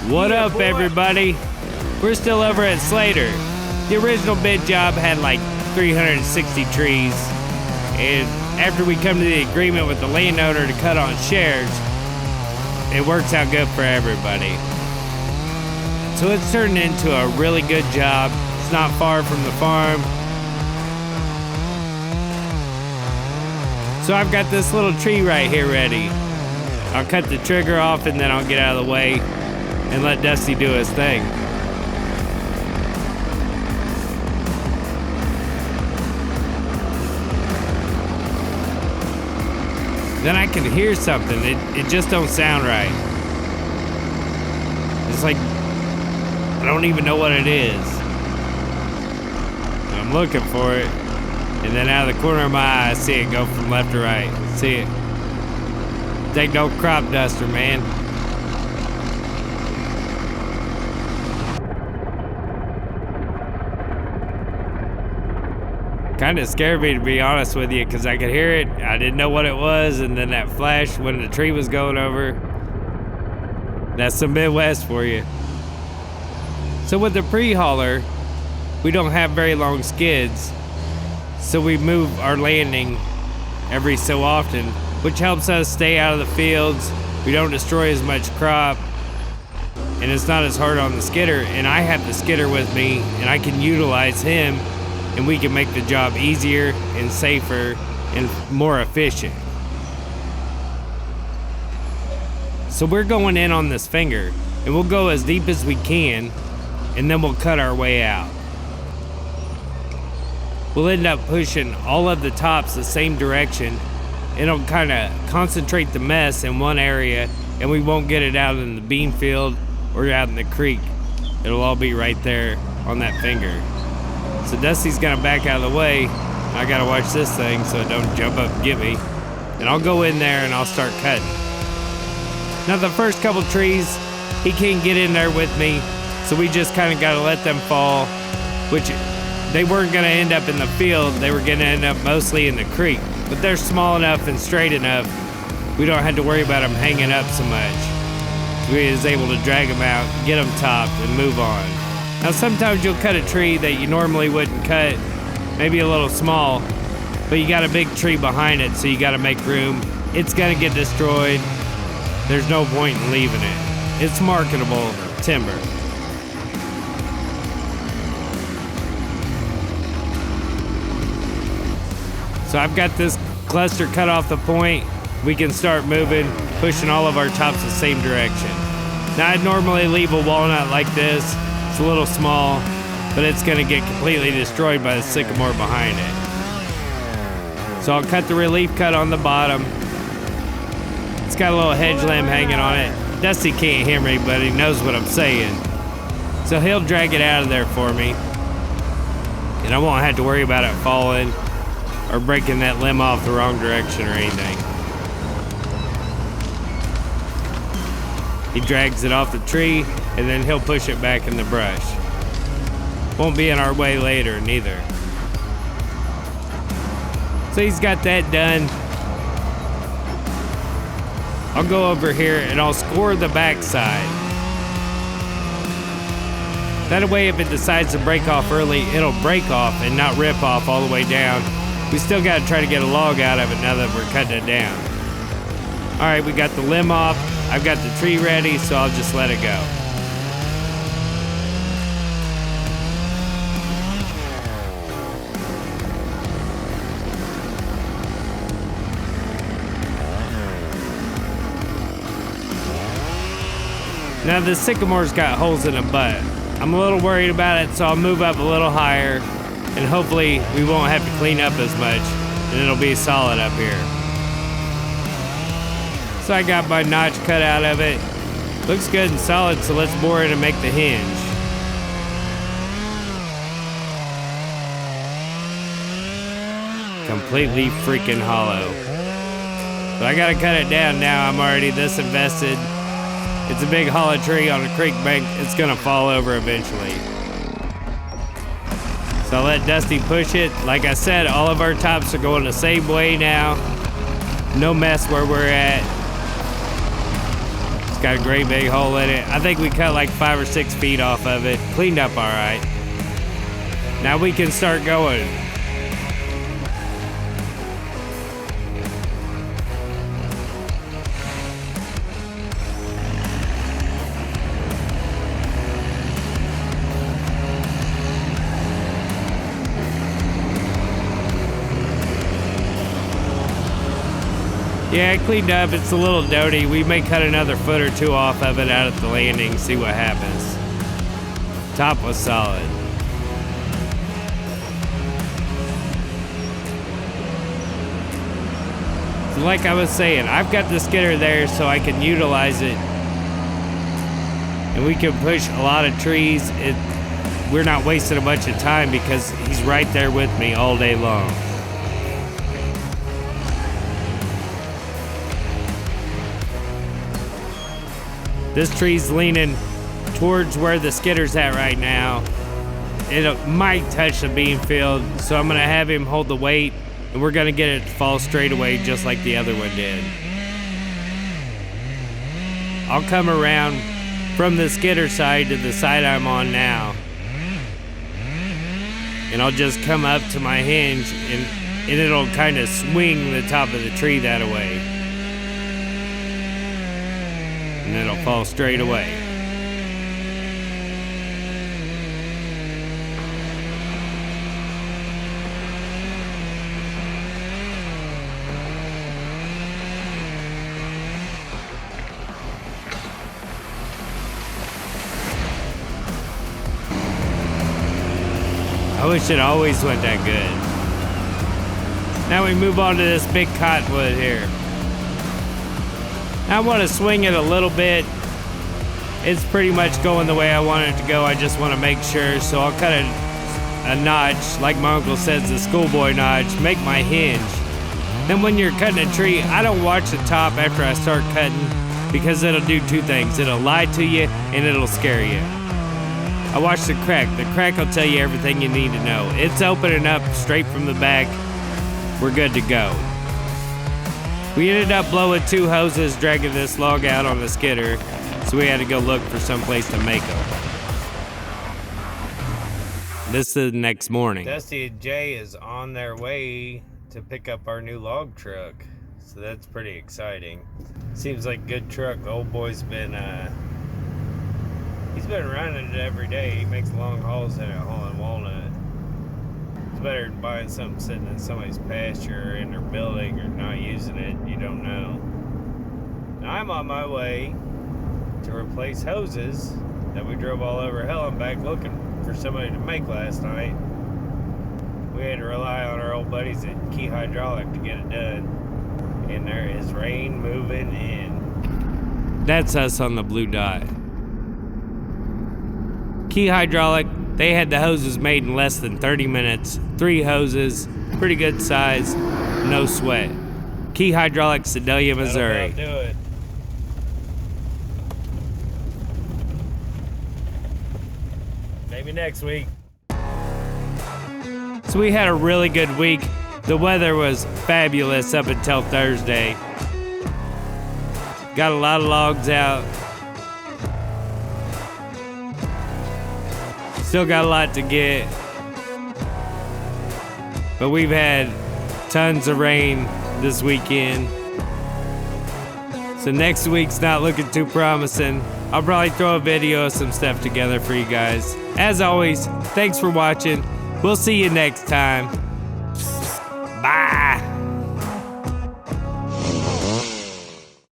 What up, everybody? We're still over at Slater. The original bid job had like 360 trees, and after we come to the agreement with the landowner to cut on shares, it works out good for everybody. So it's turned into a really good job. It's not far from the farm. So I've got this little tree right here ready. I'll cut the trigger off and then I'll get out of the way and let Dusty do his thing. Then I can hear something. It just don't sound right. It's like, I don't even know what it is. I'm looking for it. And then out of the corner of my eye, I see it go from left to right. See it? Take no crop duster, man. Kind of scared me, to be honest with you, because I could hear it. I didn't know what it was, and then that flash when the tree was going over. That's some Midwest for you. So with the Prehauler, we don't have very long skids, so we move our landing every so often, which helps us stay out of the fields. We don't destroy as much crop, and it's not as hard on the skidder. And I have the skidder with me, and I can utilize him, and we can make the job easier and safer and more efficient. So we're going in on this finger, and we'll go as deep as we can, and then we'll cut our way out. We'll end up pushing all of the tops the same direction. It'll kind of concentrate the mess in one area, and we won't get it out in the bean field or out in the creek. It'll all be right there on that finger. So Dusty's gonna back out of the way. I gotta watch this thing so it don't jump up and get me. And I'll go in there and I'll start cutting. Now the first couple trees, he can't get in there with me, so we just kind of gotta let them fall, which they weren't gonna end up in the field. They were gonna end up mostly in the creek. But they're small enough and straight enough, we don't have to worry about them hanging up so much. We was able to drag them out, get them topped, and move on. Now sometimes you'll cut a tree that you normally wouldn't cut, maybe a little small, but you got a big tree behind it, so you gotta make room. It's gonna get destroyed. There's no point in leaving it. It's marketable timber. So I've got this cluster cut off the point. We can start moving, pushing all of our tops the same direction. Now I'd normally leave a walnut like this. It's a little small, but it's gonna get completely destroyed by the sycamore behind it. So I'll cut the relief cut on the bottom. It's got a little hedge limb hanging on it. Dusty can't hear me, but he knows what I'm saying. So he'll drag it out of there for me, and I won't have to worry about it falling or breaking that limb off the wrong direction or anything. He drags it off the tree, and then he'll push it back in the brush. Won't be in our way later, neither. So he's got that done. I'll go over here and I'll score the backside. That way, if it decides to break off early, it'll break off and not rip off all the way down. We still got to try to get a log out of it now that we're cutting it down. All right, we got the limb off. I've got the tree ready, so I'll just let it go. Now the sycamore's got holes in the butt. I'm a little worried about it, so I'll move up a little higher, and hopefully we won't have to clean up as much, and it'll be solid up here. So I got my notch cut out of it. Looks good and solid, so let's bore it and make the hinge. Completely freaking hollow. But I gotta cut it down now. I'm already this invested. It's a big hollow tree on a creek bank. It's gonna fall over eventually. So I'll let Dusty push it. Like I said, all of our tops are going the same way now. No mess where we're at. It's got a great big hole in it. I think we cut like 5 or 6 feet off of it. Cleaned up all right. Now we can start going. Yeah, it cleaned up. It's a little dirty. We may cut another foot or two off of it out at the landing, see what happens. Top was solid. So like I was saying, I've got the skidder there so I can utilize it. And we can push a lot of trees. We're not wasting a bunch of time because he's right there with me all day long. This tree's leaning towards where the skidder's at right now. It might touch the bean field, so I'm gonna have him hold the weight, and we're gonna get it to fall straight away just like the other one did. I'll come around from the skidder side to the side I'm on now, and I'll just come up to my hinge, and it'll kind of swing the top of the tree that way. And it'll fall straight away. I wish it always went that good. Now we move on to this big cottonwood here. I want to swing it a little bit. It's pretty much going the way I want it to go. I just want to make sure. So I'll cut a notch, like my uncle says, the schoolboy notch, make my hinge. Then when you're cutting a tree, I don't watch the top after I start cutting because it'll do two things. It'll lie to you and it'll scare you. I watch the crack. The crack will tell you everything you need to know. It's opening up straight from the back. We're good to go. We ended up blowing 2 hoses dragging this log out on the skidder, so we had to go look for some place to make them. This is the next morning. Dusty and Jay is on their way to pick up our new log truck, so that's pretty exciting. Seems like a good truck. The old boy's been, he's been running it every day. He makes long hauls in it, hauling walnut. It's better than buying something sitting in somebody's pasture or in their building or not using it. You don't know. Now I'm on my way to replace hoses that we drove all over hell and back looking for somebody to make last night. We had to rely on our old buddies at Key Hydraulic to get it done. And there is rain moving in. That's us on the blue dot. Key Hydraulic, they had the hoses made in less than 30 minutes. 3 hoses, pretty good size, no sweat. Key Hydraulic, Sedalia, Missouri. That'll do it. Maybe next week. So we had a really good week. The weather was fabulous up until Thursday. Got a lot of logs out. Still got a lot to get. But we've had tons of rain this weekend. So next week's not looking too promising. I'll probably throw a video of some stuff together for you guys. As always, thanks for watching. We'll see you next time.